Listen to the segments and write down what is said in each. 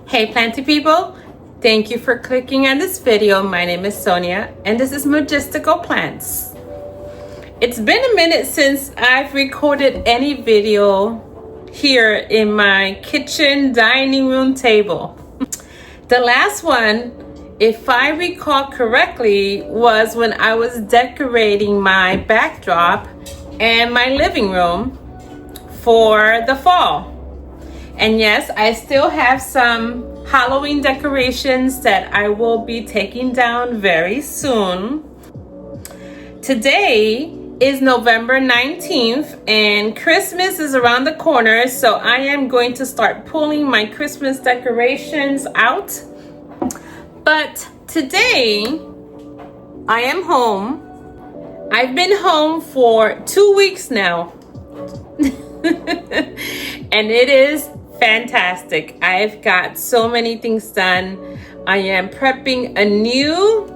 Hey planty people, thank you for clicking on this video. My name is Sonia and this is Majestical Plants. It's been a minute since I've recorded any video here in my kitchen dining room table. The last one, if I recall correctly, was when I was decorating my backdrop and my living room for the fall. And yes, I still have some Halloween decorations that I will be taking down very soon. Today is November 19th and Christmas is around the corner, so I am going to start pulling my Christmas decorations out. But today I am home. I've been home for 2 weeks now. And it is fantastic. I've got so many things done. I am prepping a new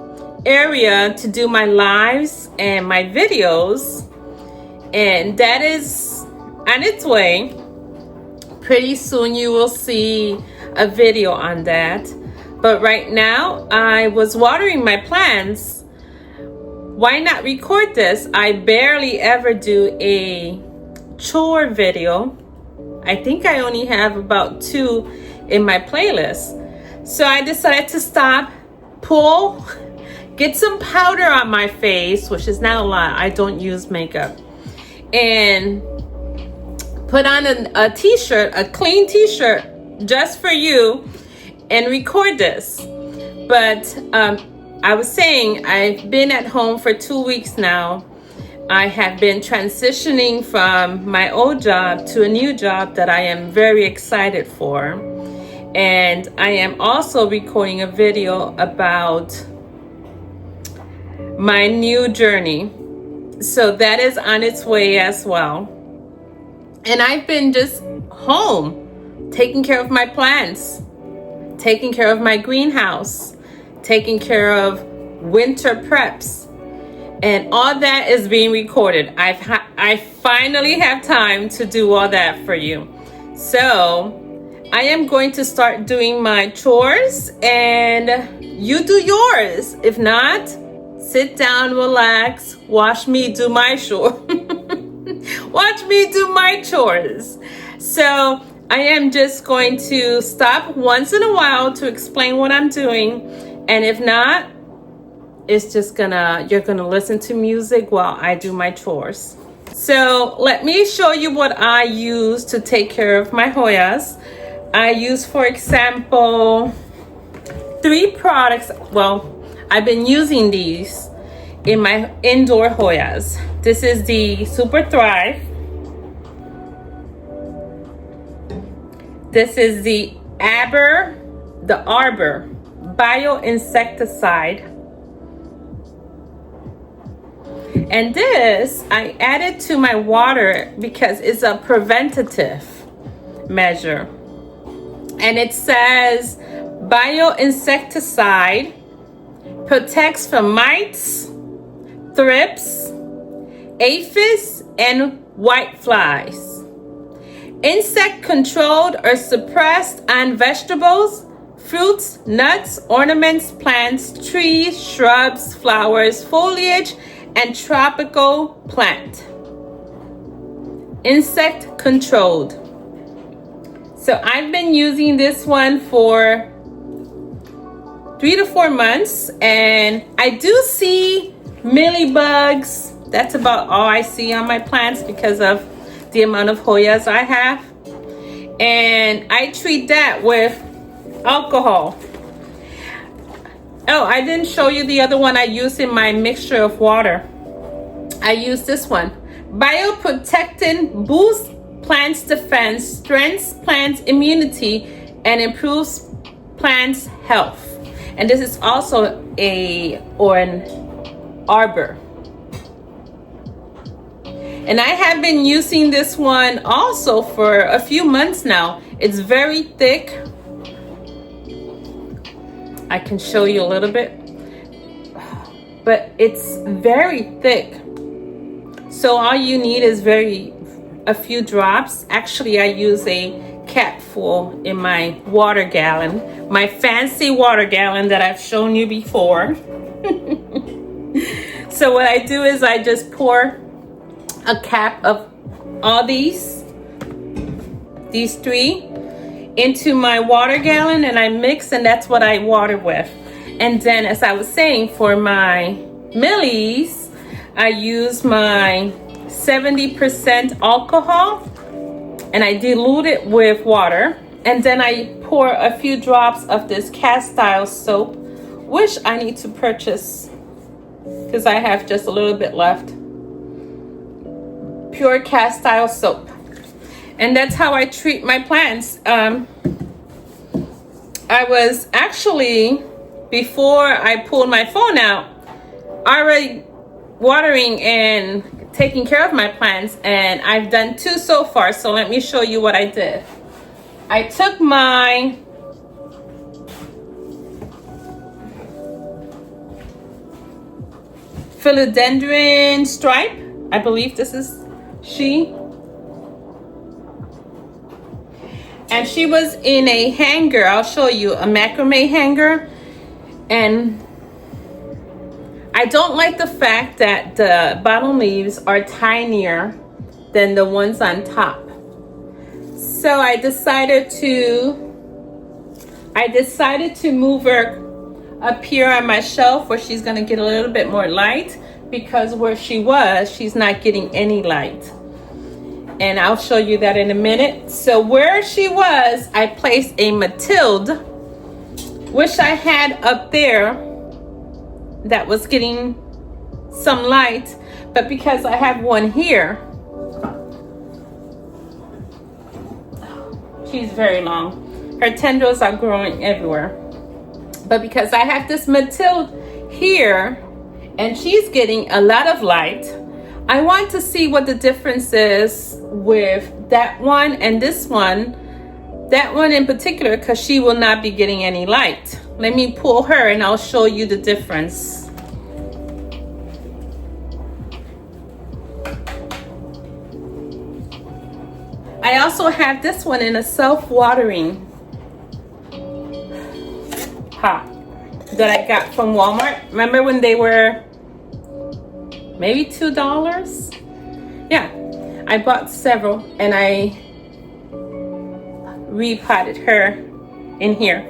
area to do my lives and my videos, and that is on its way. Pretty soon you will see a video on that. But right now I was watering my plants. Why not record this? I barely ever do a chore video. I think I only have about 2 in my playlist. So I decided to stop, pull, get some powder on my face, which is not a lot. I don't use makeup. And put on a t-shirt, a clean t-shirt just for you, and record this. But I was saying I've been at home for 2 weeks now. I have been transitioning from my old job to a new job that I am very excited for. And I am also recording a video about my new journey. So that is on its way as well. And I've been just home, taking care of my plants, taking care of my greenhouse, taking care of winter preps. And all that is being recorded. I finally have time to do all that for you. So I am going to start doing my chores and you do yours. If not, sit down, relax, watch me do my chores. Watch me do my chores. So I am just going to stop once in a while to explain what I'm doing. And if not, it's just you're gonna listen to music while I do my chores. So let me show you what I use to take care of my Hoyas. I use, for example, 3 products. Well, I've been using these in my indoor Hoyas. This is the SuperThrive. This is the Arber Insecticide. And this I added to my water because it's a preventative measure. And it says Insecticide protects from mites, thrips, aphids, and whiteflies. Insect controlled or suppressed on vegetables, fruits, nuts, ornaments, plants, trees, shrubs, flowers, foliage, and tropical plant. Insect controlled. So I've been using this one for 3 to 4 months, and I do see mealybugs. That's about all I see on my plants because of the amount of Hoyas I have. And I treat that with alcohol. Oh, I didn't show you the other one I use in my mixture of water. I use this one. Bioprotectant boosts plants' defense, strengthens plants' immunity, and improves plants' health. And this is also an Arber. And I have been using this one also for a few months now. It's very thick. I can show you a little bit, but it's very thick. So all you need is a few drops. Actually, I use a cap full in my water gallon, my fancy water gallon that I've shown you before. So what I do is I just pour a cap of all these 3 into my water gallon, and I mix, and that's what I water with. And then, as I was saying, for my millies, I use my 70% alcohol and I dilute it with water, and then I pour a few drops of this cast iron soap, which I need to purchase because I have just a little bit left. Pure cast iron soap. And that's how I treat my plants. I was actually, before I pulled my phone out, already watering and taking care of my plants, and I've done 2 so far. So let me show you what I did. I took my philodendron stripe, I believe this is she, and she was in a hanger. I'll show you, a macrame hanger. And I don't like the fact that the bottom leaves are tinier than the ones on top. So I decided to move her up here on my shelf where she's gonna get a little bit more light, because where she was, she's not getting any light. And I'll show you that in a minute. So where she was, I placed a Matilde, which I had up there that was getting some light, but because I have one here, she's very long. Her tendrils are growing everywhere. But because I have this Matilde here and she's getting a lot of light, I want to see what the difference is with that one and this one. That one in particular, because she will not be getting any light. Let me pull her and I'll show you the difference. I also have this one in a self-watering pot that I got from Walmart. Remember when they were maybe $2? Yeah, I bought several and I repotted her in here.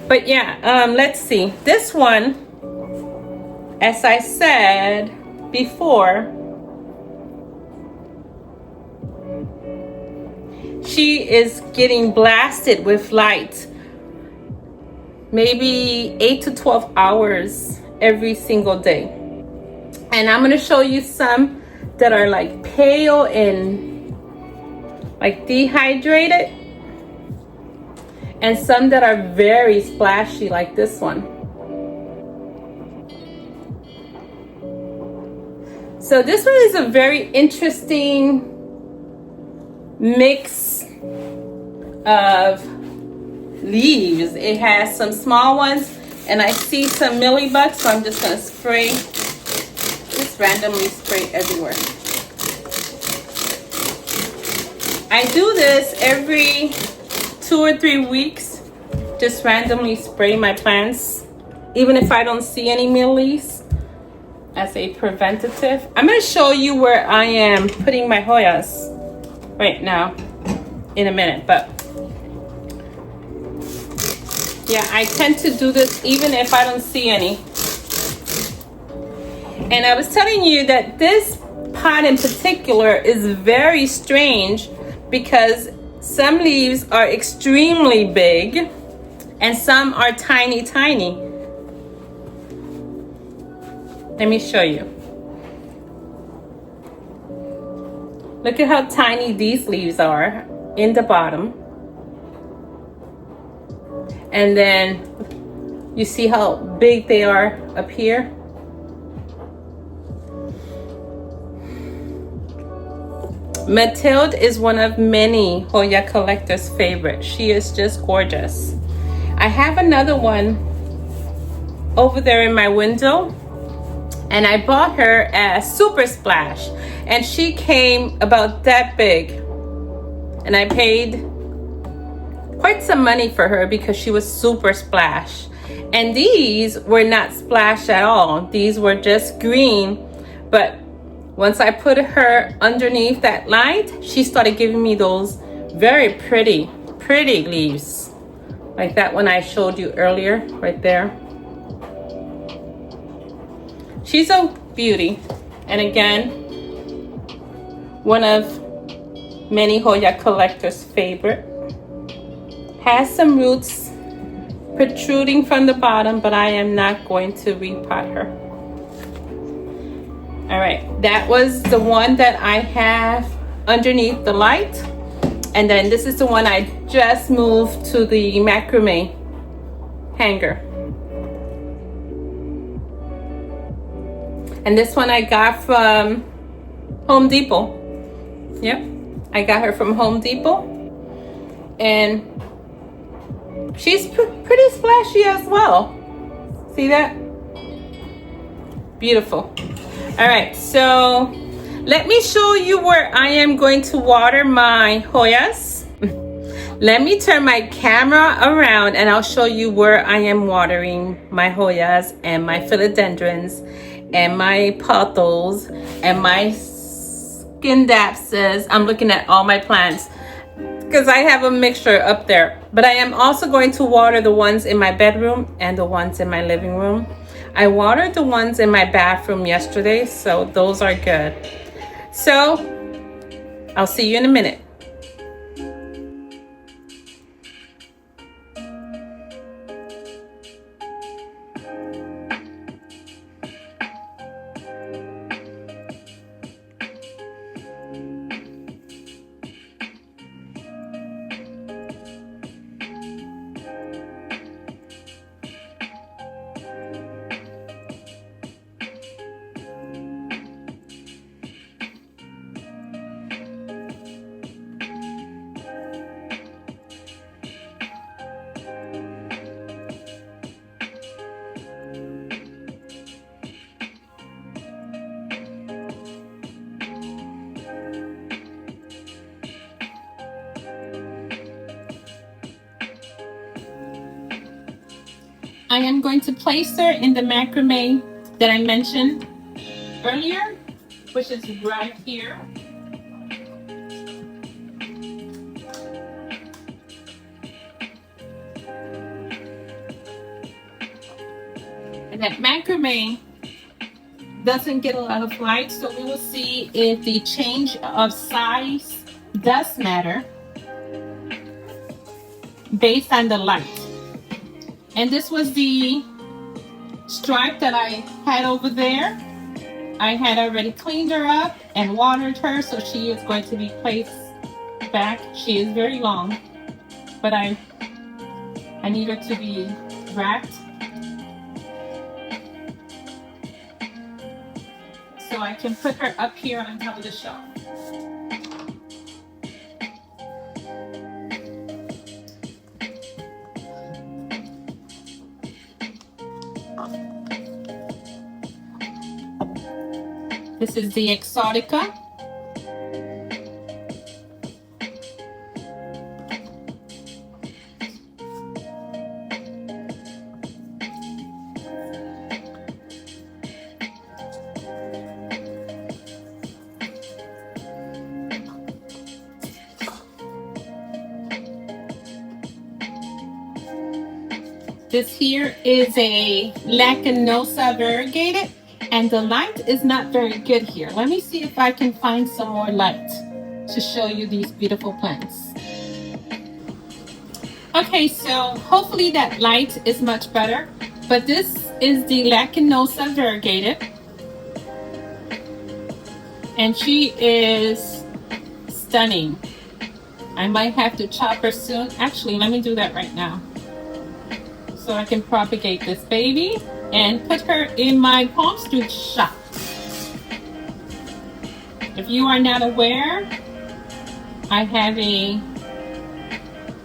But yeah, let's see. This one, as I said before, she is getting blasted with light, maybe 8 to 12 hours every single day. And I'm gonna show you some that are like pale and like dehydrated, and some that are very splashy like this one. So this one is a very interesting mix of leaves. It has some small ones, and I see some mealybugs, so I'm just gonna spray, just randomly spray everywhere. I do this every 2 or 3 weeks, just randomly spray my plants, even if I don't see any mealies, as a preventative. I'm going to show you where I am putting my Hoyas right now in a minute, but yeah, I tend to do this even if I don't see any. And I was telling you that this pot in particular is very strange, because some leaves are extremely big and some are tiny, tiny. Let me show you. Look at how tiny these leaves are in the bottom. And then you see how big they are up here? Matilde is one of many Hoya collectors' favorites. She is just gorgeous. I have another one over there in my window, and I bought her as Super Splash, and she came about that big, and I paid quite some money for her because she was super splash. And these were not splash at all. These were just green. But once I put her underneath that light, she started giving me those very pretty leaves. Like that one I showed you earlier, right there. She's a beauty. And again, one of many Hoya collectors' favorite. Has some roots protruding from the bottom, but I am not going to repot her. All right, that was the one that I have underneath the light. And then this is the one I just moved to the macrame hanger. And this one I got from Home Depot. Yep, I got her from Home Depot. And she's pretty splashy as well. See that? Beautiful. All right, so let me show you where I am going to water my Hoyas. Let me turn my camera around and I'll show you where I am watering my Hoyas and my philodendrons and my pothos and my scindapsus. I'm looking at all my plants because I have a mixture up there. But I am also going to water the ones in my bedroom and the ones in my living room. I watered the ones in my bathroom yesterday, so those are good. So I'll see you in a minute. I am going to place her in the macrame that I mentioned earlier, which is right here. And that macrame doesn't get a lot of light, so we will see if the change of size does matter based on the light. And this was the stripe that I had over there. I had already cleaned her up and watered her, so she is going to be placed back. She is very long, but I need her to be wrapped. So I can put her up here on top of the shelf. This is the Exotica. This here is a Lacanosa variegated, and the light is not very good here. Let me see if I can find some more light to show you these beautiful plants. Okay, so hopefully that light is much better, but this is the Lacanosa variegated, and she is stunning. I might have to chop her soon. Actually, let me do that right now, so I can propagate this baby and put her in my Palmstreet shop. If you are not aware, I have a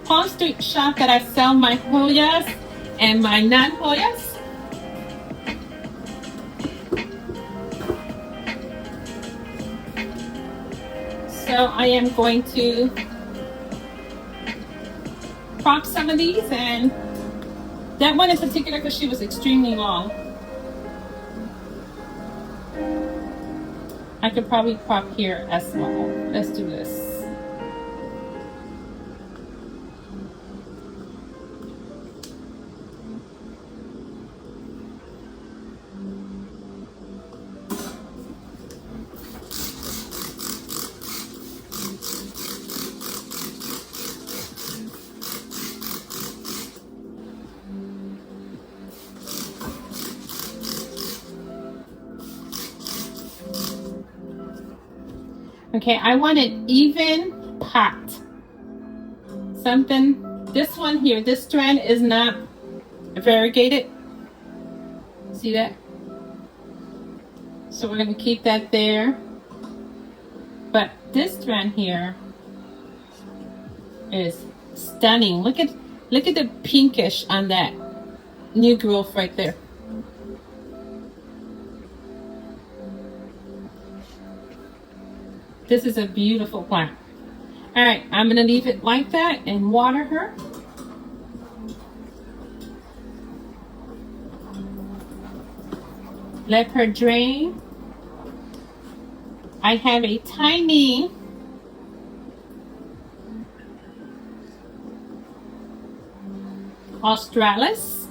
Palmstreet shop that I sell my Hoyas and my non-Hoyas. So I am going to crop some of these, and that one in particular because she was extremely long. I could probably crop here as well. Let's do this. Okay, I want an even pot. Something, this one here, this strand is not variegated. See that? So we're going to keep that there. But this strand here is stunning. Look at the pinkish on that new growth right there. This is a beautiful plant. All right, I'm gonna leave it like that and water her. Let her drain. I have a tiny Australis.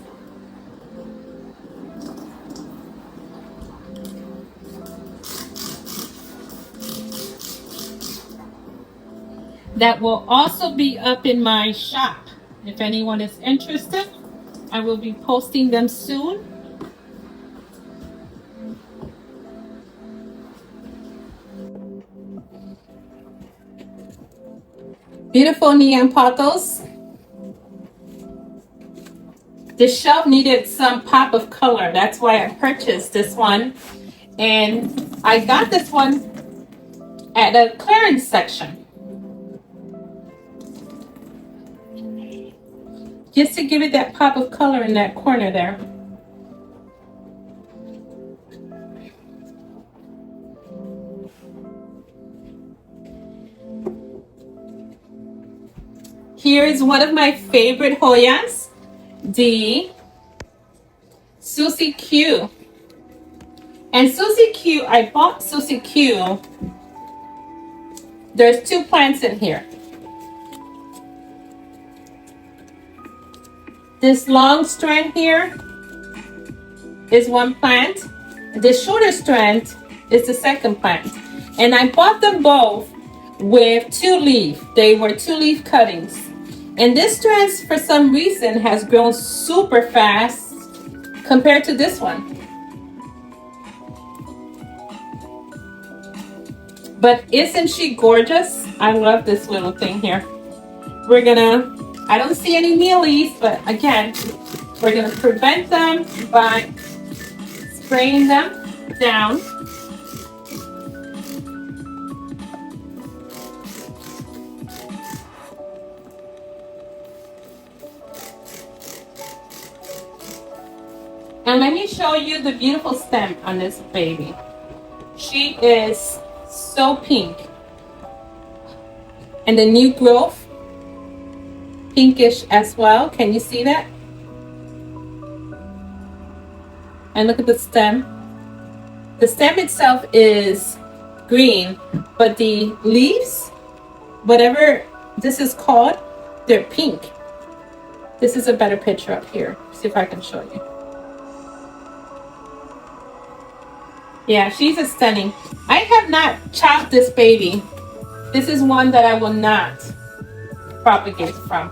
That will also be up in my shop. If anyone is interested, I will be posting them soon. Beautiful neon pothos. This shelf needed some pop of color. That's why I purchased this one. And I got this one at a clearance section. Just to give it that pop of color in that corner there. Here is one of my favorite Hoyas, the Susie Q. And Susie Q, I bought Susie Q. There's two plants in here. This long strand here is one plant. This shorter strand is the second plant. And I bought them both with 2-leaf. They were 2-leaf cuttings. And this strand, for some reason, has grown super fast compared to this one. But isn't she gorgeous? I love this little thing here. We're gonna, I don't see any mealies, but again, we're gonna prevent them by spraying them down. And let me show you the beautiful stem on this baby. She is so pink. And the new growth, pinkish as well. Can you see that? And look at the stem. The stem itself is green, but the leaves, whatever this is called, they're pink. This is a better picture up here. See if I can show you. Yeah, she's a stunning. I have not chopped this baby. This is one that I will not propagate from.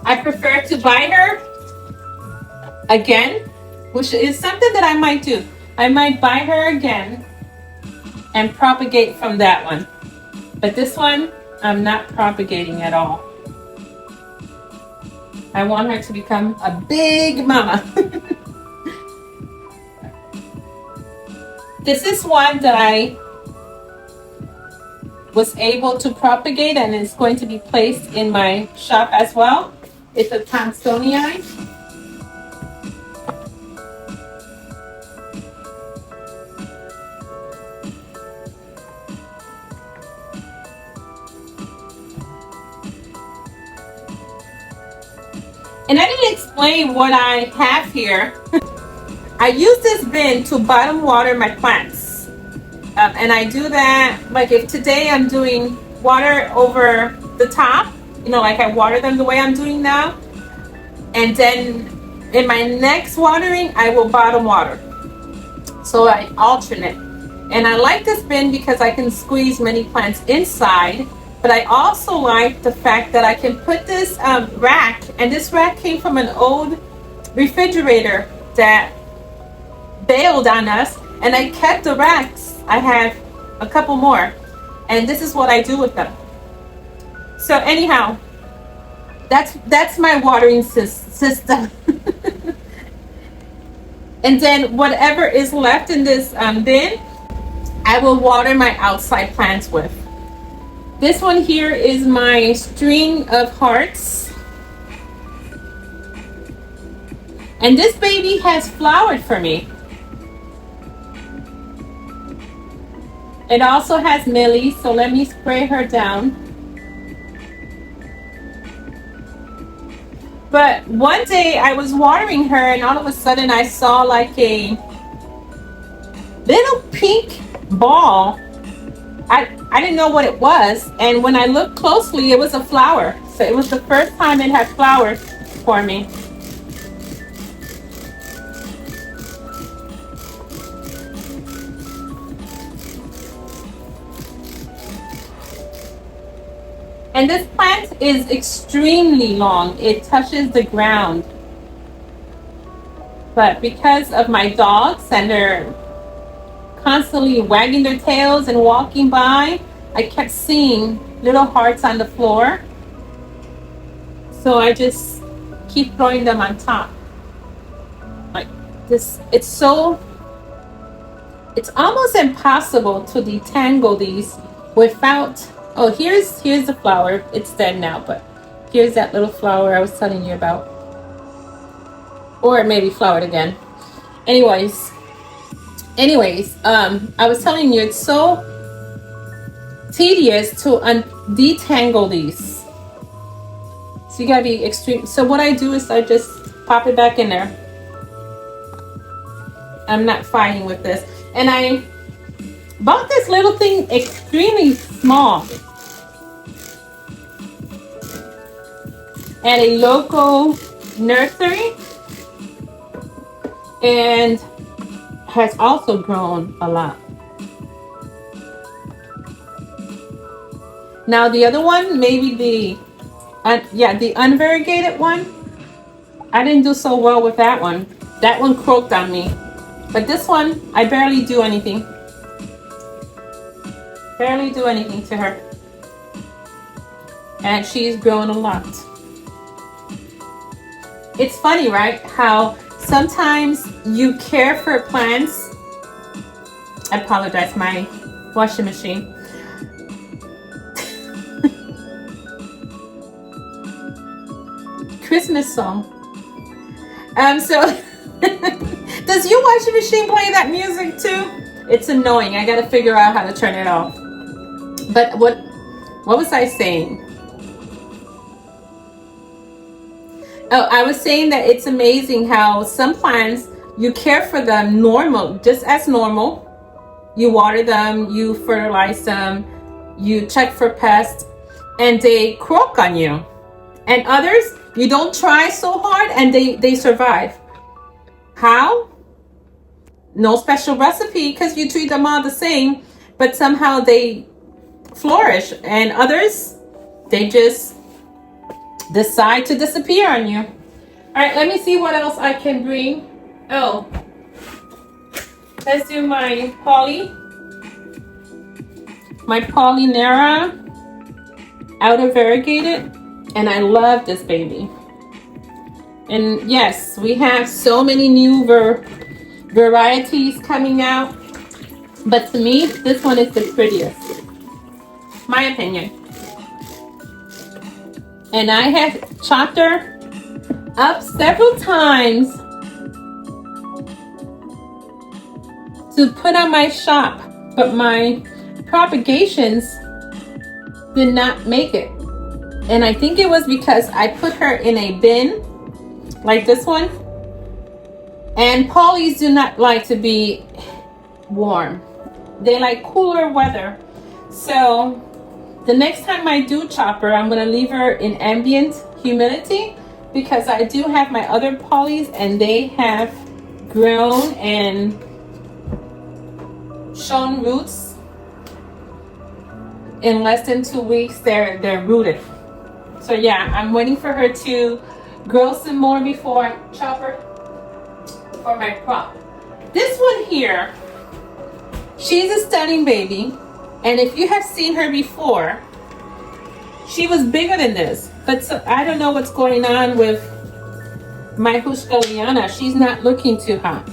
I prefer to buy her again, which is something that I might do. I might buy her again and propagate from that one. But this one, I'm not propagating at all. I want her to become a big mama. This is one that I was able to propagate and it's going to be placed in my shop as well. It's a Tanzanite. And I didn't explain what I have here. I use this bin to bottom water my plants. And I do that, like if today I'm doing water over the top, you know, like I water them the way I'm doing now. And then in my next watering, I will bottom water. So I alternate. And I like this bin because I can squeeze many plants inside. But I also like the fact that I can put this rack, and this rack came from an old refrigerator that bailed on us, and I kept the racks. I have a couple more, and this is what I do with them. So anyhow, that's my watering system. And then whatever is left in this bin, I will water my outside plants with. This one here is my string of hearts. And this baby has flowered for me. It also has Millie, so let me spray her down. But one day I was watering her and all of a sudden I saw like a little pink ball. I didn't know what it was, and when I looked closely, it was a flower. So it was the first time it had flowered for me. And this plant is extremely long. It touches the ground. But because of my dogs and they're constantly wagging their tails and walking by, I kept seeing little hearts on the floor. So I just keep throwing them on top. Like this, it's almost impossible to detangle these without, oh, here's the flower. It's dead now, but here's that little flower I was telling you about. Or it maybe flowered again. Anyways, I was telling you, it's so tedious to detangle these. So you gotta be extreme. So what I do is I just pop it back in there. I'm not fighting with this. And I bought this little thing extremely small at a local nursery, and has also grown a lot. Now the other one, maybe the unvariegated one, I didn't do so well with that one. That one croaked on me. But this one, I barely do anything. Barely do anything to her. And she's grown a lot. It's funny, right? How sometimes you care for plants. I apologize, my washing machine. Christmas song. So does your washing machine play that music too? It's annoying. I gotta figure out how to turn it off. But what was I saying? Oh, I was saying that it's amazing how some plants, you care for them normal, just as normal. You water them, you fertilize them, you check for pests, and they croak on you. And others, you don't try so hard and they survive. How? No special recipe, because you treat them all the same, but somehow they flourish. And others, they just decide to disappear on you. All right, let me see what else I can bring. Oh, let's do my Polynera outer variegated, and I love this baby. And yes, we have so many new varieties coming out, but to me, this one is the prettiest, my opinion. And I have chopped her up several times to put on my shop, but my propagations did not make it. And I think it was because I put her in a bin like this one. And pollies do not like to be warm. They like cooler weather. So the next time I do chop her, I'm gonna leave her in ambient humidity, because I do have my other pollies and they have grown and shown roots. In less than 2 weeks, they're rooted. So yeah, I'm waiting for her to grow some more before I chop her for my crop. This one here, she's a stunning baby, and if you have seen her before, she was bigger than this. But so, I don't know what's going on with my Hushka Liana. She's not looking too hot.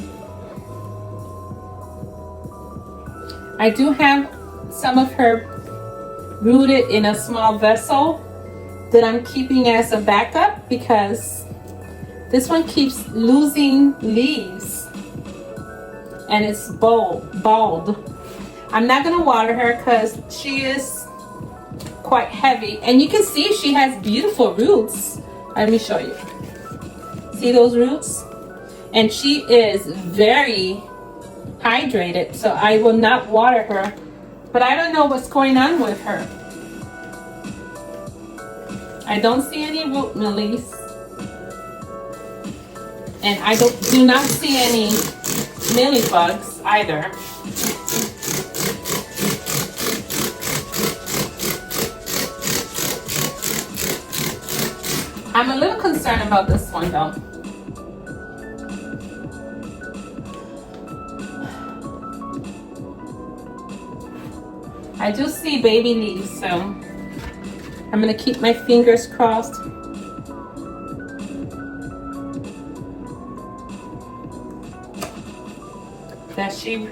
I do have some of her rooted in a small vessel that I'm keeping as a backup, because this one keeps losing leaves and it's bald. I'm not gonna water her because she is quite heavy, and you can see she has beautiful roots. Let me show you. See those roots? And she is very hydrated, so I will not water her, but I don't know what's going on with her. I don't see any root mealies, and I do not see any mealybugs either. I'm a little concerned about this one though. I do see baby leaves, so I'm gonna keep my fingers crossed. That she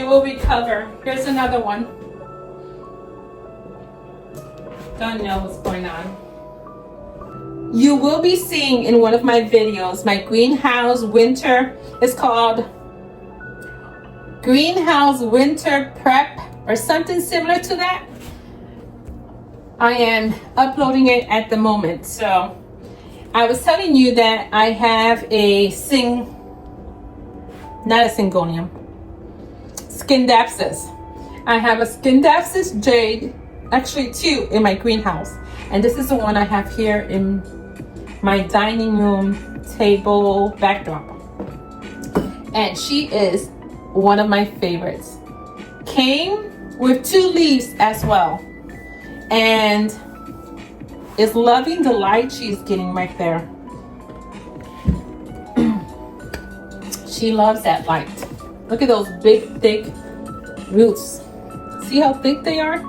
will recover. Here's another one. Don't know what's going on. You will be seeing in one of my videos my greenhouse winter. It's called Greenhouse Winter Prep or something similar to that. I am uploading it at the moment. So I was telling you that I have a not a syngonium, Scindapsus. I have a Scindapsus jade, actually two in my greenhouse. And this is the one I have here in my dining room table backdrop. And she is one of my favorites. Came with 2 leaves as well. And is loving the light she's getting right there. She loves that light. Look at those big, thick roots. See how thick they are?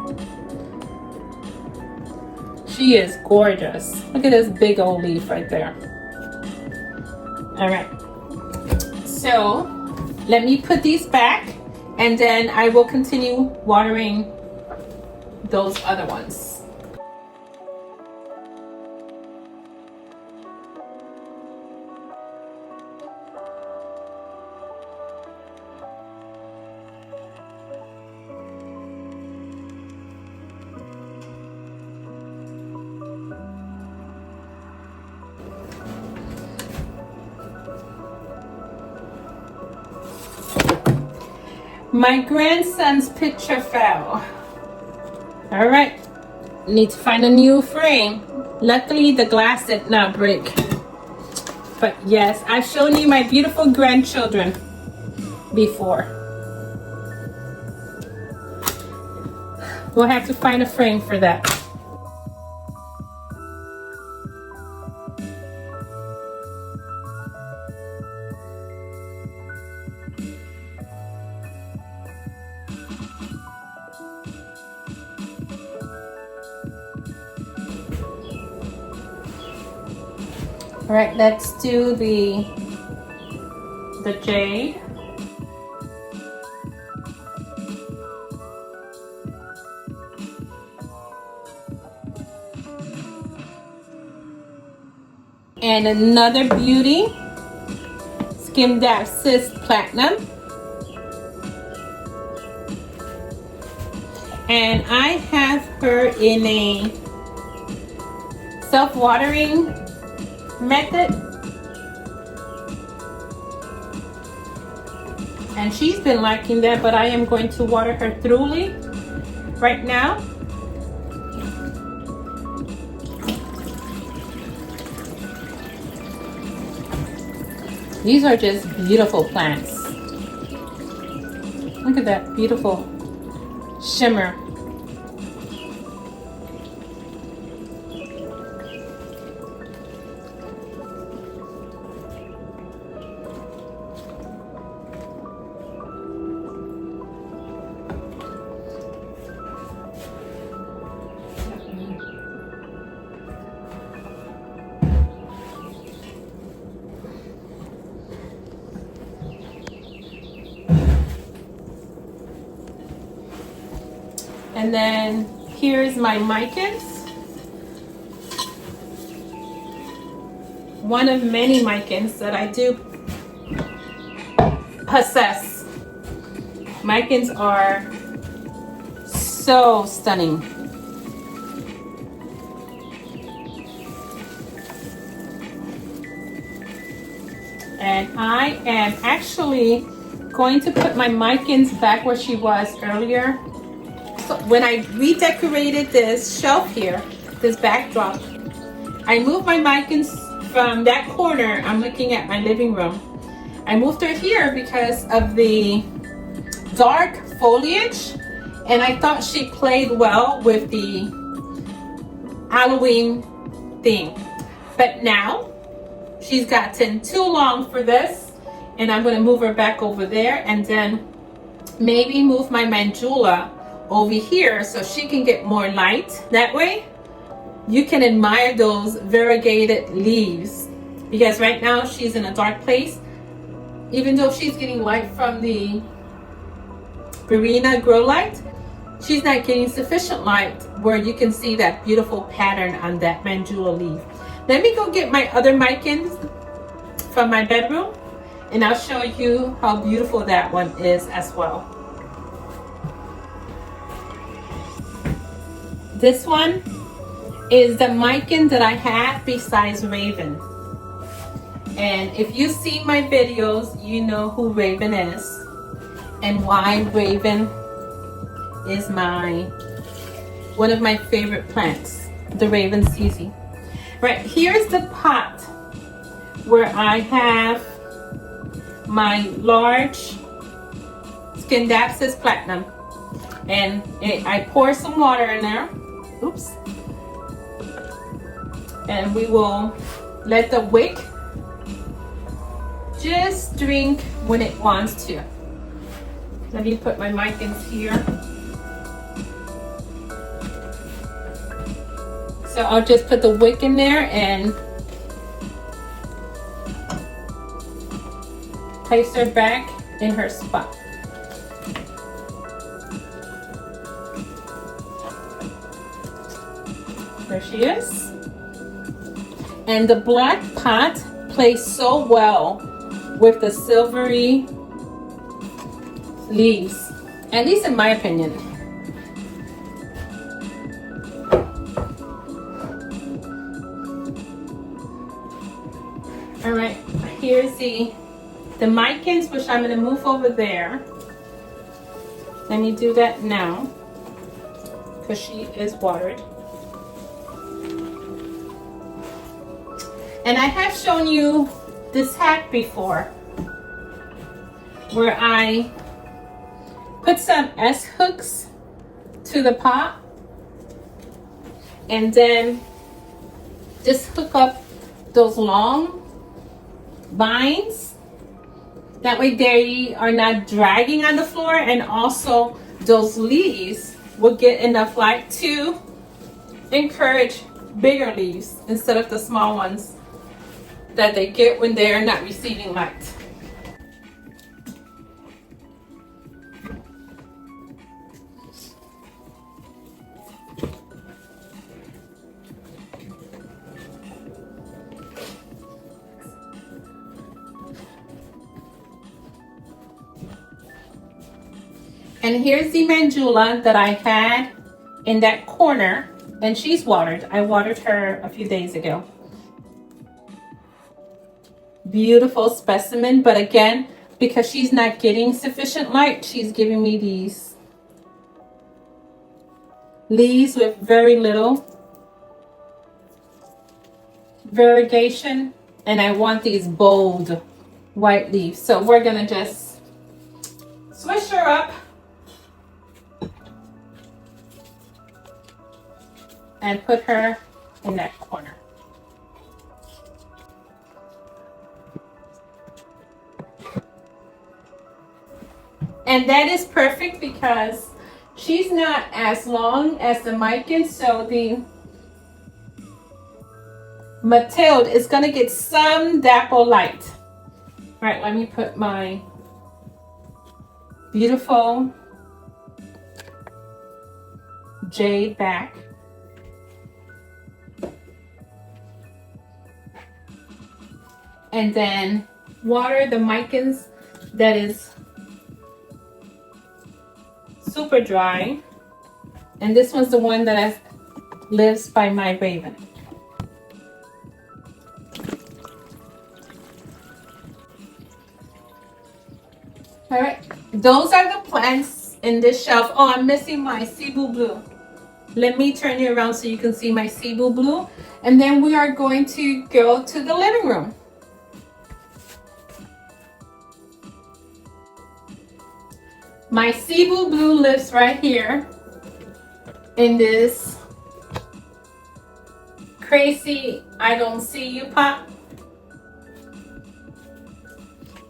She is gorgeous. Look at this big old leaf right there. All right. So let me put these back, and then I will continue watering those other ones. My grandson's picture fell. All right, need to find a new frame. Luckily, the glass did not break. But yes, I've shown you my beautiful grandchildren before. We'll have to find a frame for that. All right, let's do the jade. And another beauty, Scindapsus Platinum. And I have her in a self-watering method. And she's been liking that, but I am going to water her thoroughly right now. These are just beautiful plants. Look at that beautiful shimmer. And then here's my micans. One of many micans that I do possess. Micans are so stunning. And I am actually going to put my micans back where she was earlier. So when I redecorated this shelf here, this backdrop, I moved my micans from that corner. I'm looking at my living room. I moved her here because of the dark foliage, and I thought she played well with the Halloween theme. But now she's gotten too long for this, and I'm going to move her back over there, and then maybe move my mandula over here so she can get more light. That way you can admire those variegated leaves, because right now she's in a dark place. Even though she's getting light from the Verena grow light, she's not getting sufficient light where you can see that beautiful pattern on that mandula leaf. Let me go get my other micans from my bedroom, and I'll show you how beautiful that one is as well. This one is the mican that I have besides Raven. And if you see my videos, you know who Raven is and why Raven is one of my favorite plants, the Raven CZ. Right, here's the pot where I have my large Scindapsus platinum, and I pour some water in there. Oops. And we will let the wick just drink when it wants to. Let me put my micans here. So I'll just put the wick in there and place her back in her spot. There she is. And the black pot plays so well with the silvery leaves, at least in my opinion. All right, here's the micans, which I'm going to move over there. Let me do that now because she is watered. And I have shown you this hack before, where I put some S hooks to the pot and then just hook up those long vines. That way they are not dragging on the floor, and also those leaves will get enough light to encourage bigger leaves instead of the small ones that they get when they are not receiving light. And here's the mandula that I had in that corner, and she's watered. I watered her a few days ago. beautiful specimen. But again, because she's not getting sufficient light, she's giving me these leaves with very little variegation, and I want these bold white leaves. So we're gonna just swish her up and put her in that corner. And that is perfect because she's not as long as the Mikan, so the Mathilde is gonna get some dapple light. All right, let me put my beautiful jade back. And then water the Mikans that is super dry. And this one's the one that lives by my raven. All right, those are the plants in this shelf. Oh, I'm missing my Cebu blue. Let me turn you around so you can see my Cebu blue. And then we are going to go to the living room. My Cebu blue lives right here in this crazy I don't see you pot.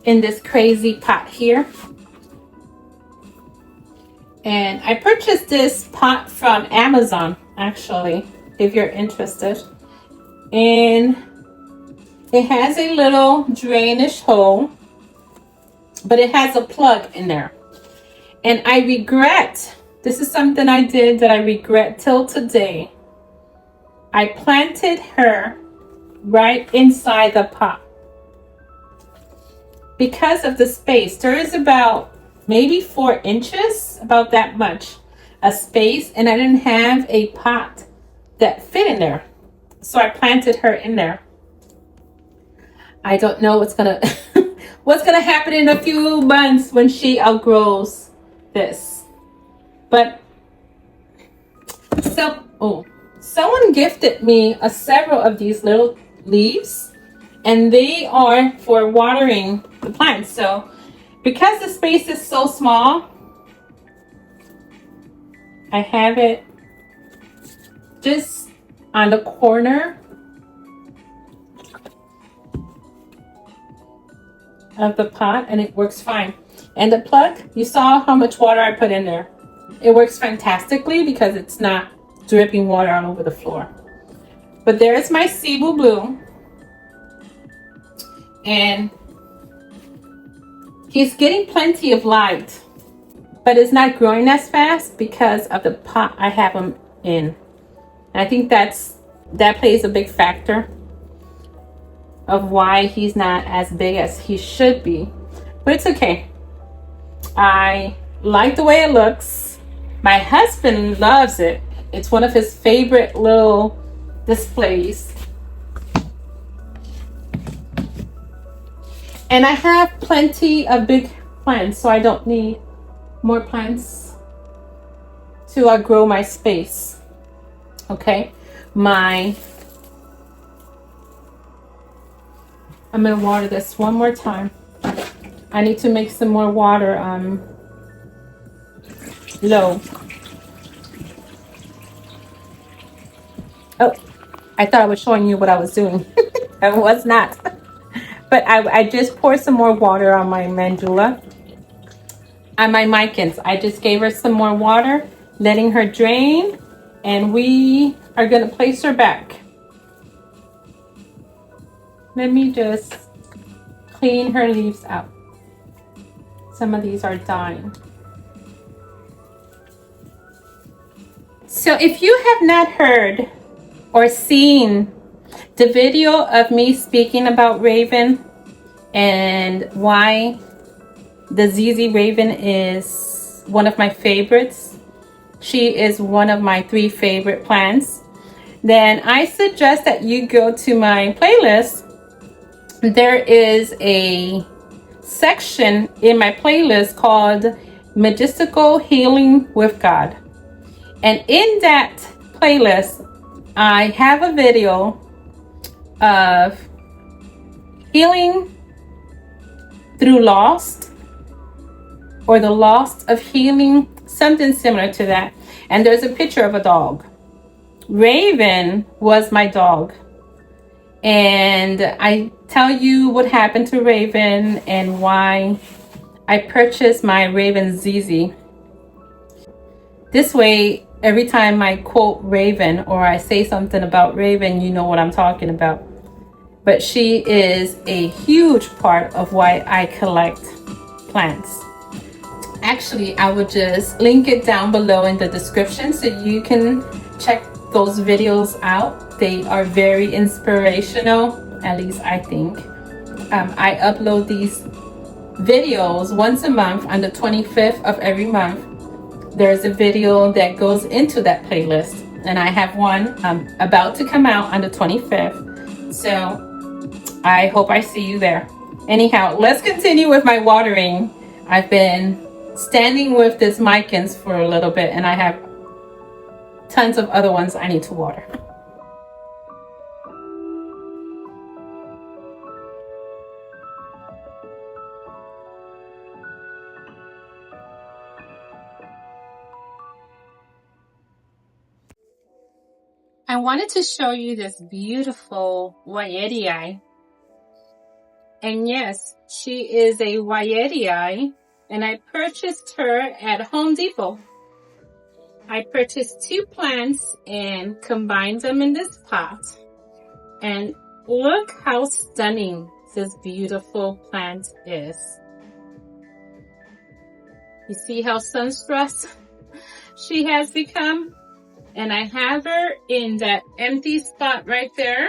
In this crazy pot here. And I purchased this pot from Amazon, actually, if you're interested. And it has a little drainage hole, but it has a plug in there. And I regret, this is something I did that I regret till today. I planted her right inside the pot. Because of the space, there is about maybe 4 inches, about that much, a space, and I didn't have a pot that fit in there. So I planted her in there. I don't know what's gonna what's gonna happen in a few months when she outgrows this. But someone gifted me several of these little leaves, and they are for watering the plants. So because the space is so small, I have it just on the corner of the pot, and it works fine. And the plug, you saw how much water I put in there. It works fantastically because it's not dripping water all over the floor. But there's my Cebu blue, and he's getting plenty of light, but it's not growing as fast because of the pot I have him in. And I think that plays a big factor of why he's not as big as he should be. But it's okay. I like the way it looks. My husband loves it. It's one of his favorite little displays. And I have plenty of big plants, so I don't need more plants to grow my space. Okay, I'm gonna water this one more time. I need to make some more water low. Oh, I thought I was showing you what I was doing. I was not. But I just poured some more water on my mandula. On my Mikans. I just gave her some more water, letting her drain, and we are gonna place her back. Let me just clean her leaves out. Some of these are dying. So if you have not heard or seen the video of me speaking about Raven and why the ZZ Raven is one of my favorites, she is one of my 3 favorite plants, then I suggest that you go to my playlist there is a section in my playlist called Magistical Healing with God. And in that playlist, I have a video of healing through loss, or the loss of healing, something similar to that. And there's a picture of a dog. Raven was my dog. And I tell you what happened to Raven and why I purchased my Raven ZZ. This way, every time I quote Raven or I say something about Raven, you know what I'm talking about. But she is a huge part of why I collect plants. Actually, I would just link it down below in the description so you can check those videos out. They are very inspirational, at least I think. I upload these videos once a month on the 25th of every month. There's a video that goes into that playlist, and I have one about to come out on the 25th. So I hope I see you there. Anyhow, let's continue with my watering. I've been standing with this micans for a little bit, and I have tons of other ones I need to water. I wanted to show you this beautiful Wyetii. And yes, she is a Wyetii, and I purchased her at Home Depot. I purchased 2 plants and combined them in this pot. And look how stunning this beautiful plant is. You see how sunstressed she has become? And I have her in that empty spot right there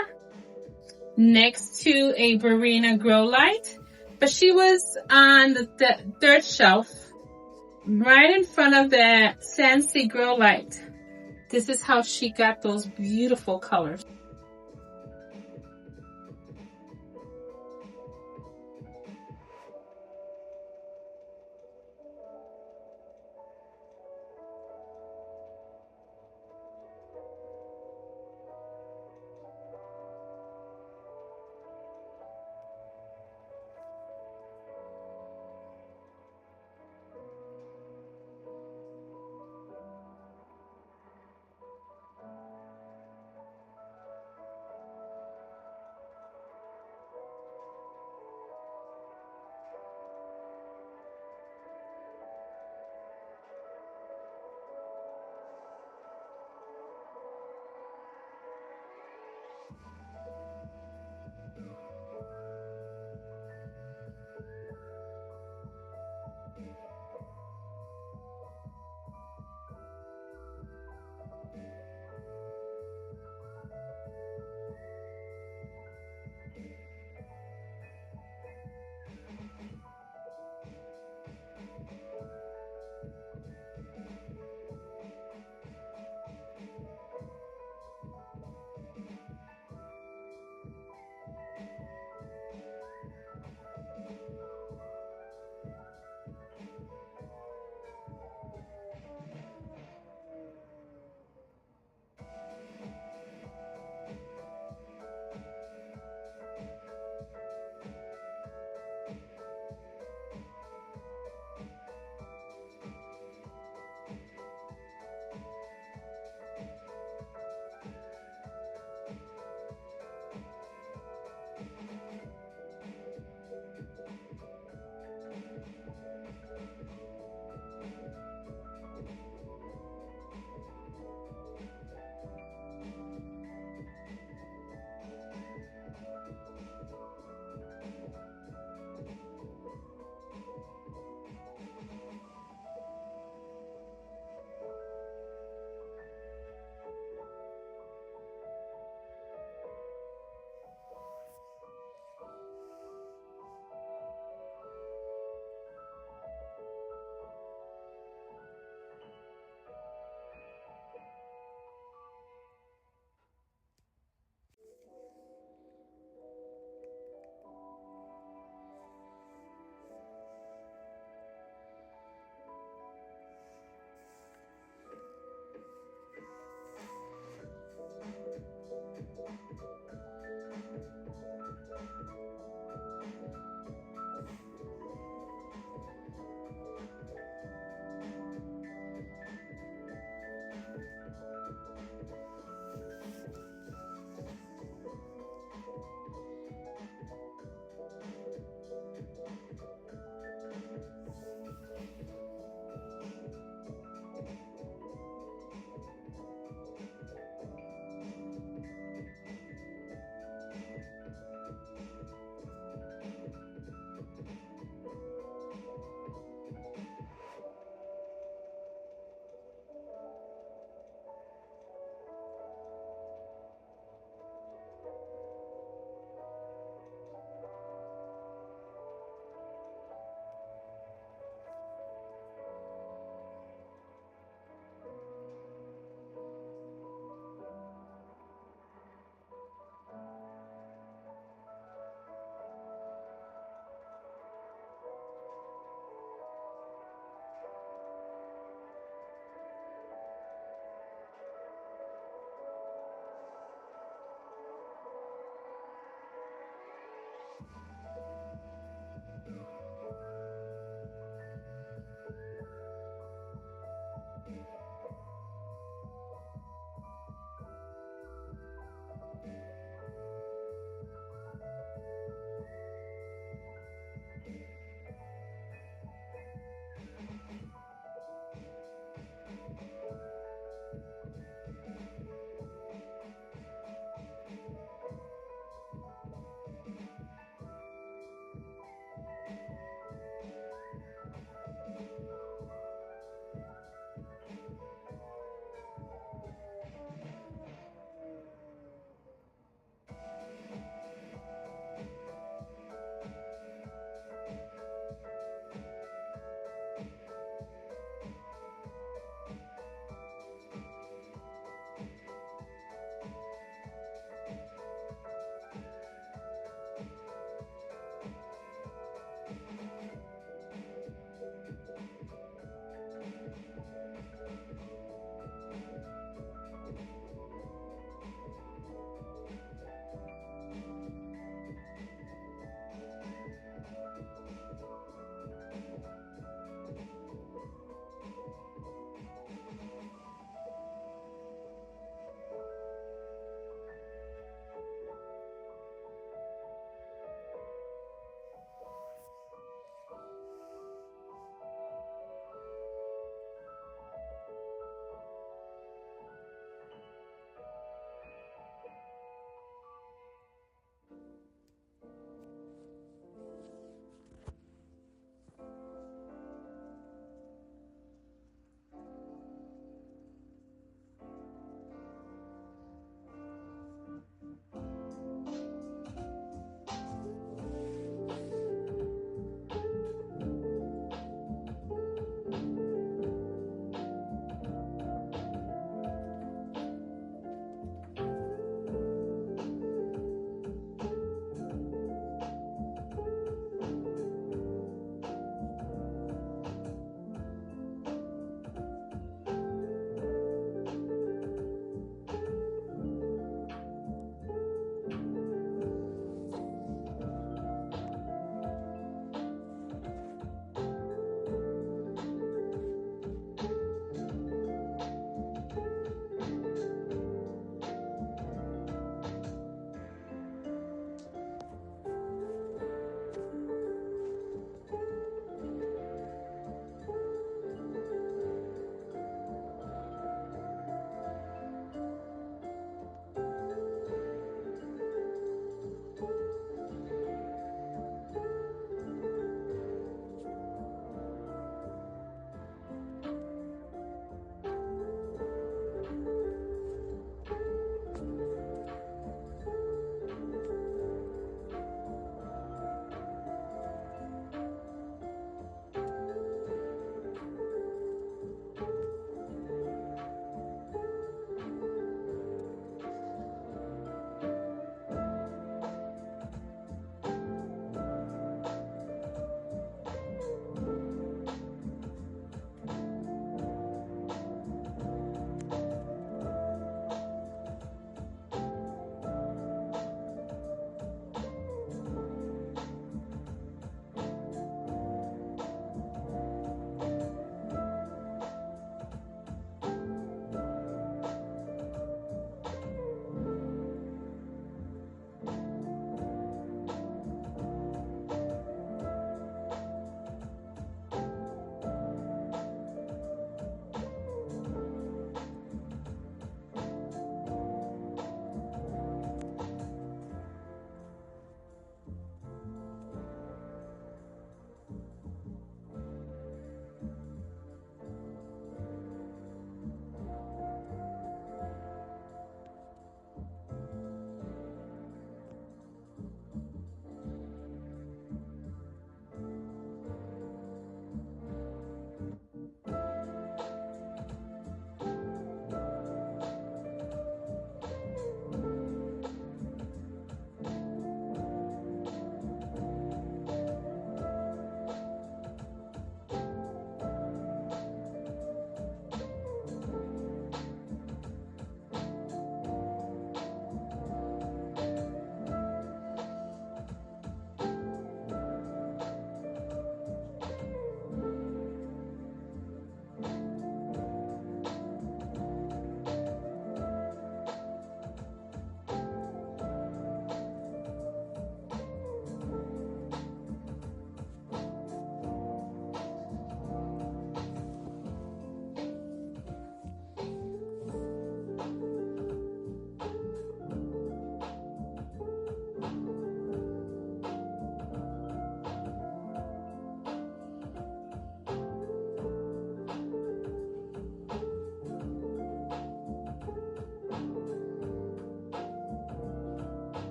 next to a Barina grow light. But she was on the third shelf right in front of the Scentsy grow light. This is how she got those beautiful colors.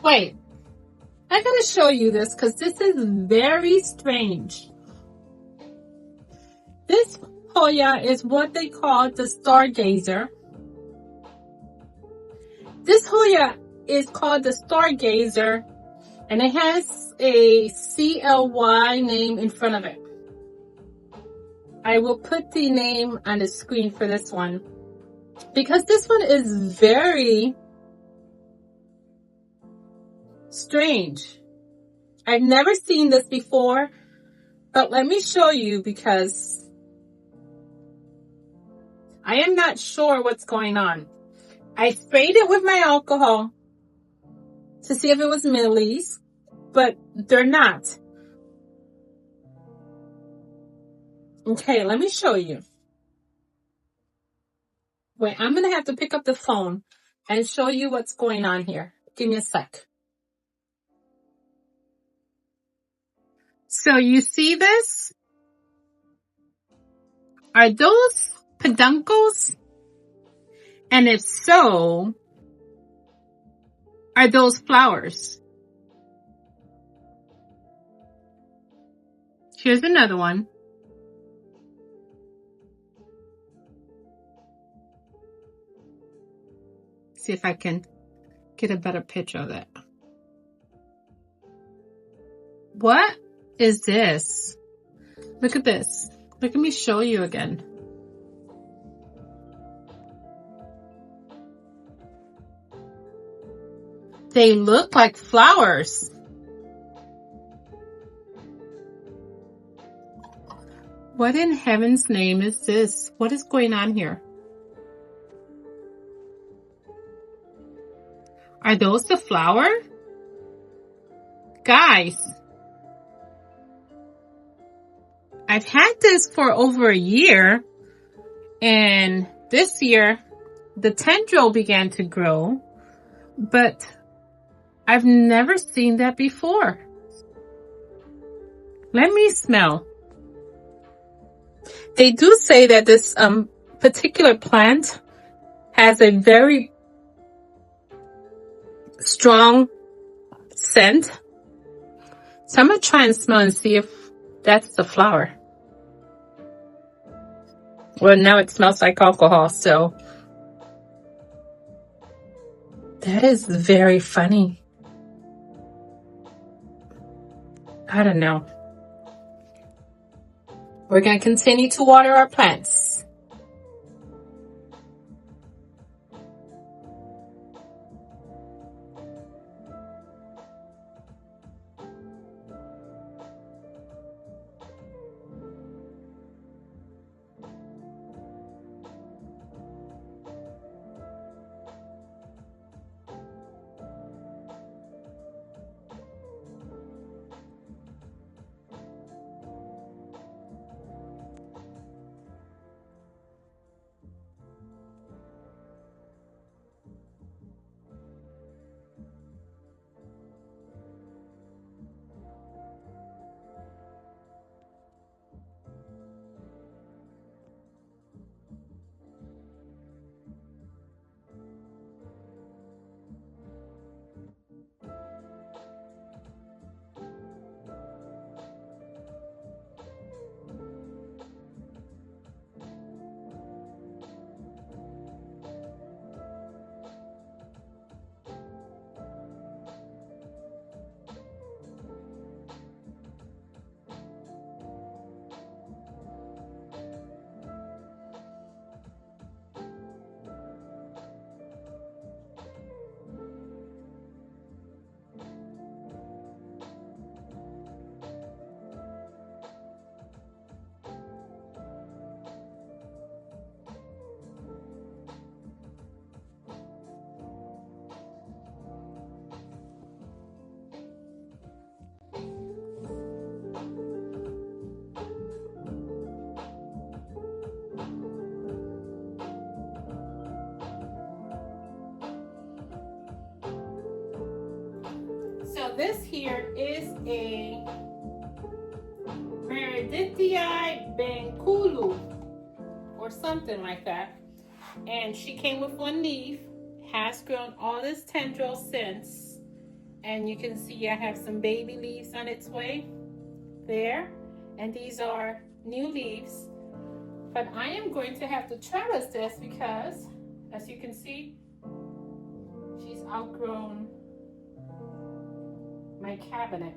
Wait, I gotta show you this because this is very strange. This Hoya is what they call the stargazer. This Hoya is called the stargazer, and it has a CLY name in front of it. I will put the name on the screen for this one because this one is very strange. I've never seen this before, but let me show you because I am not sure what's going on. I sprayed it with my alcohol to see if it was mealies, but they're not. Okay, let me show you. Wait, I'm going to have to pick up the phone and show you what's going on here. Give me a sec. So you see this? Are those peduncles? And if so, are those flowers? Here's another one. See if I can get a better picture of that. What is this? Look at this. Look at me show you again. They look like flowers. What in heaven's name is this? What is going on here? Are those the flower? Guys, I've had this for over a year, and this year the tendril began to grow, but I've never seen that before. Let me smell. They do say that this particular plant has a very strong scent. So I'm going to try and smell and see if that's the flower. Well, now it smells like alcohol, so that is very funny. I don't know. We're going to continue to water our plants. So this here is a Meridithii Bankulu or something like that. And she came with one leaf, has grown all this tendril since. And you can see I have some baby leaves on its way there. And these are new leaves. But I am going to have to trellis this because, as you can see, she's outgrown my cabinet.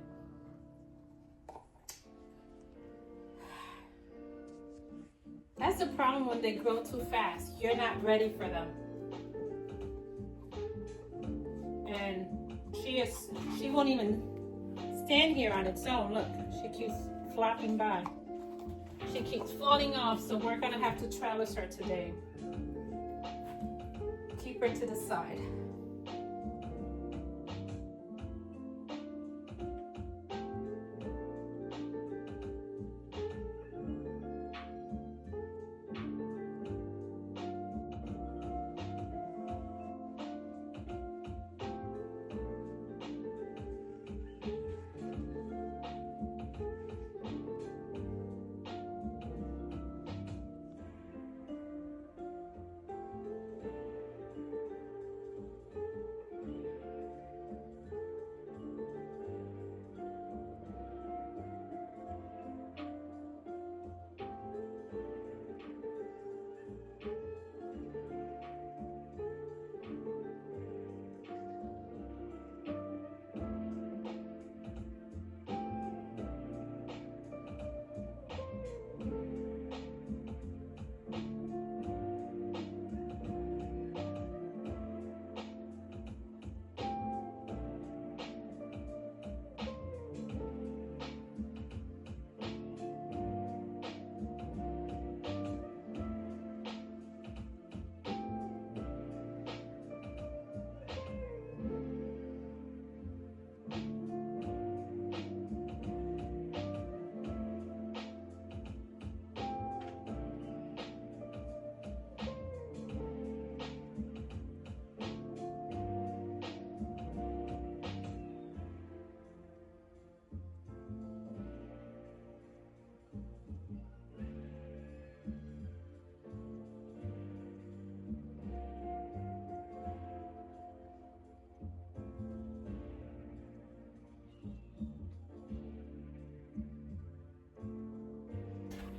That's the problem when they grow too fast. You're not ready for them. And she won't even stand here on its own. Look, she keeps flopping by. She keeps falling off, so we're gonna have to trellis her today. Keep her to the side.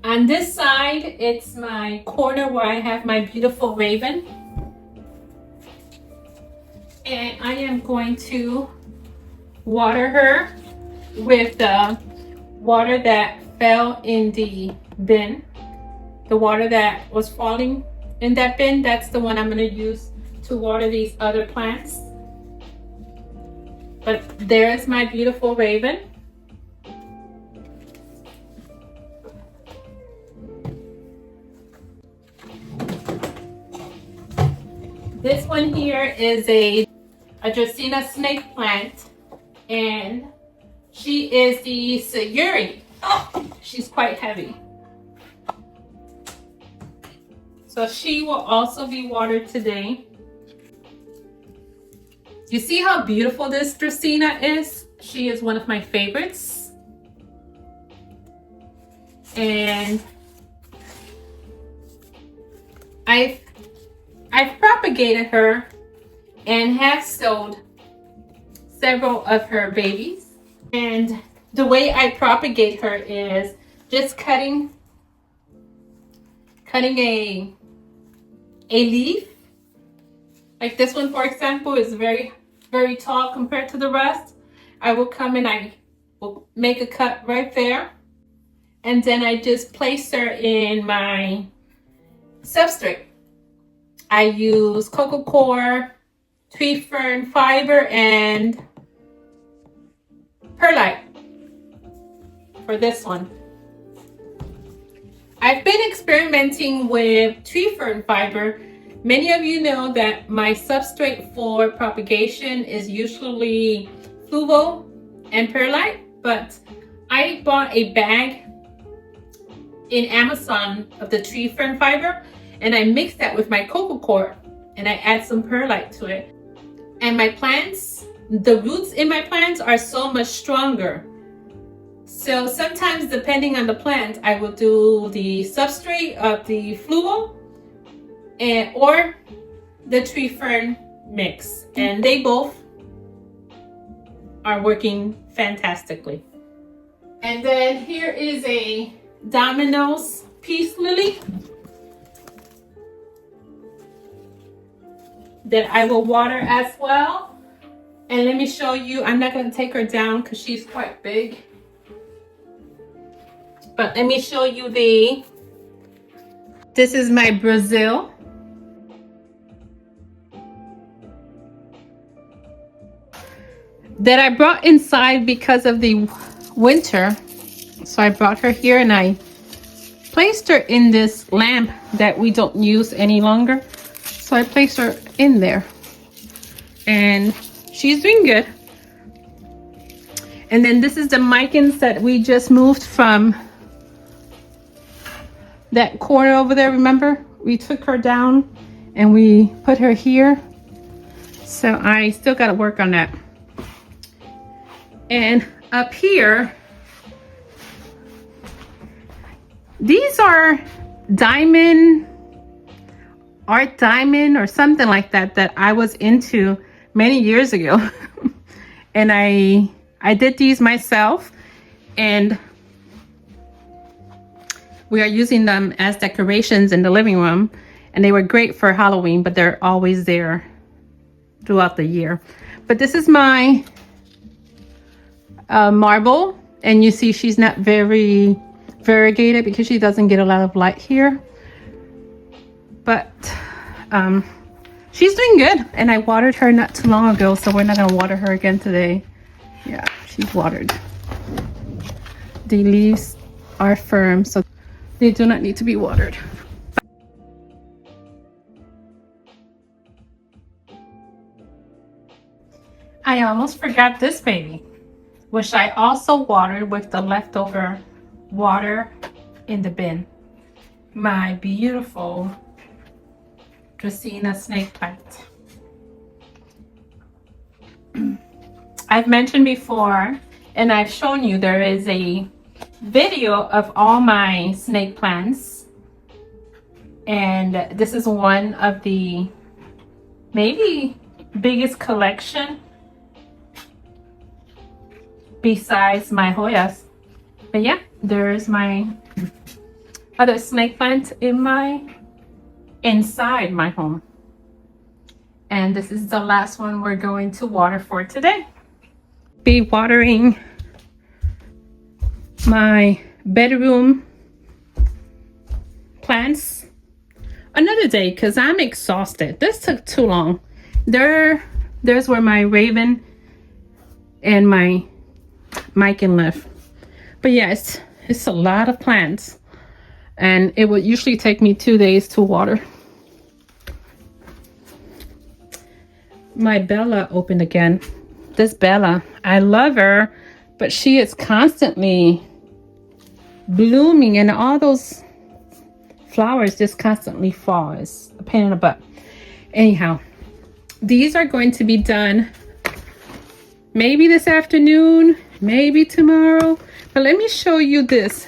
On this side, it's my corner where I have my beautiful raven. And I am going to water her with the water that fell in the bin. The water that was falling in that bin, that's the one I'm going to use to water these other plants. But there's my beautiful raven. This one here is a Dracaena snake plant, and she is the Sayuri. Oh, she's quite heavy. So she will also be watered today. You see how beautiful this Dracaena is? She is one of my favorites. And I've propagated her and have sowed several of her babies. And the way I propagate her is just cutting a leaf. Like this one, for example, is very, very tall compared to the rest. I will come and I will make a cut right there. And then I just place her in my substrate. I use coco coir, tree fern fiber, and perlite for this one. I've been experimenting with tree fern fiber. Many of you know that my substrate for propagation is usually fluvo and perlite, but I bought a bag in Amazon of the tree fern fiber, and I mix that with my coco coir and I add some perlite to it. And my plants, the roots in my plants are so much stronger. So sometimes, depending on the plant, I will do the substrate of the fluo or the tree fern mix. And they both are working fantastically. And then here is a Domino's Peace Lily that I will water as well. And let me show you, I'm not going to take her down because she's quite big. But let me show you this is my Brazil. That I brought inside because of the winter. So I brought her here and I placed her in this lamp that we don't use any longer. So I placed her in there. And she's doing good. And then this is the Micans that we just moved from that corner over there, remember? We took her down and we put her here. So I still got to work on that. And up here, these are art diamond or something like that that I was into many years ago. And I did these myself, and we are using them as decorations in the living room, and they were great for Halloween, but they're always there throughout the year. But this is my marble, and you see she's not very variegated because she doesn't get a lot of light here, but she's doing good. And I watered her not too long ago, so we're not going to water her again today. Yeah, she's watered. The leaves are firm, so they do not need to be watered. I almost forgot this baby, which I also watered with the leftover water in the bin. My beautiful Dracaena snake plant. I've mentioned before, and I've shown you, there is a video of all my snake plants, and this is one of the maybe biggest collection besides my Hoyas. But yeah, there's my other snake plant inside my home. And this is the last one we're going to water for today. Be watering my bedroom plants another day because I'm exhausted. This took too long. There's where my Raven and my Mican live. But yeah, it's a lot of plants, and it would usually take me 2 days to water. My Bella opened again. This Bella, I love her, but she is constantly blooming, and all those flowers just constantly fall. It's a pain in the butt. Anyhow, these are going to be done maybe this afternoon, maybe tomorrow. But let me show you this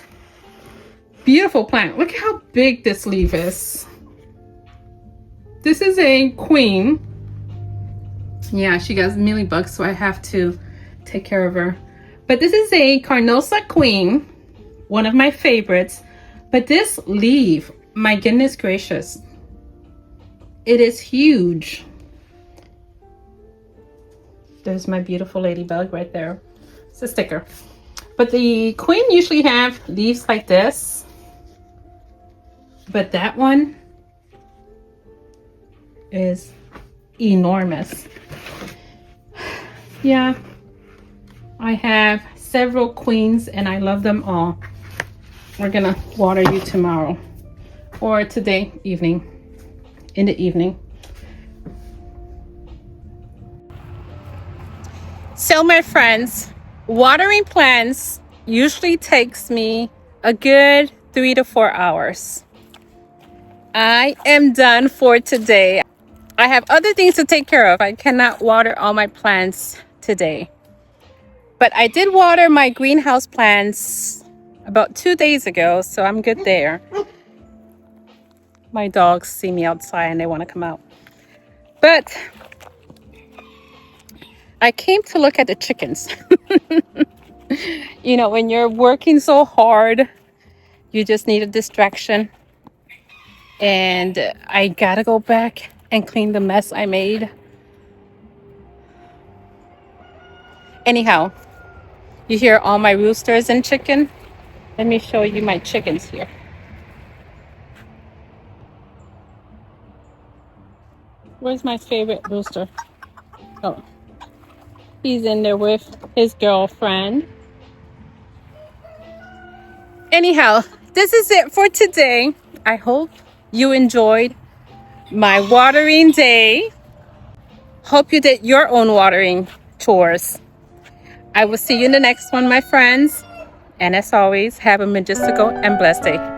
beautiful plant. Look how big this leaf is. This is a queen. Yeah, she got mealybugs, so I have to take care of her. But this is a Carnosa queen, one of my favorites. But this leaf, my goodness gracious, it is huge. There's my beautiful ladybug right there. It's a sticker. But the queen usually have leaves like this. But that one is enormous. Yeah, I have several queens and I love them all. We're gonna water you tomorrow or today evening, in the evening. So my friends, watering plants usually takes me a good 3 to 4 hours. I am done for today. I have other things to take care of. I cannot water all my plants today. But I did water my greenhouse plants about 2 days ago, so I'm good there. My dogs see me outside and they want to come out. But I came to look at the chickens. You know, when you're working so hard, you just need a distraction. And I gotta go back and clean the mess I made. Anyhow, you hear all my roosters and chicken? Let me show you my chickens here. Where's my favorite rooster? Oh, he's in there with his girlfriend. Anyhow, this is it for today. I hope you enjoyed my watering day. Hope you did your own watering chores. I will see you in the next one, my friends. And as always, have a majestical and blessed day.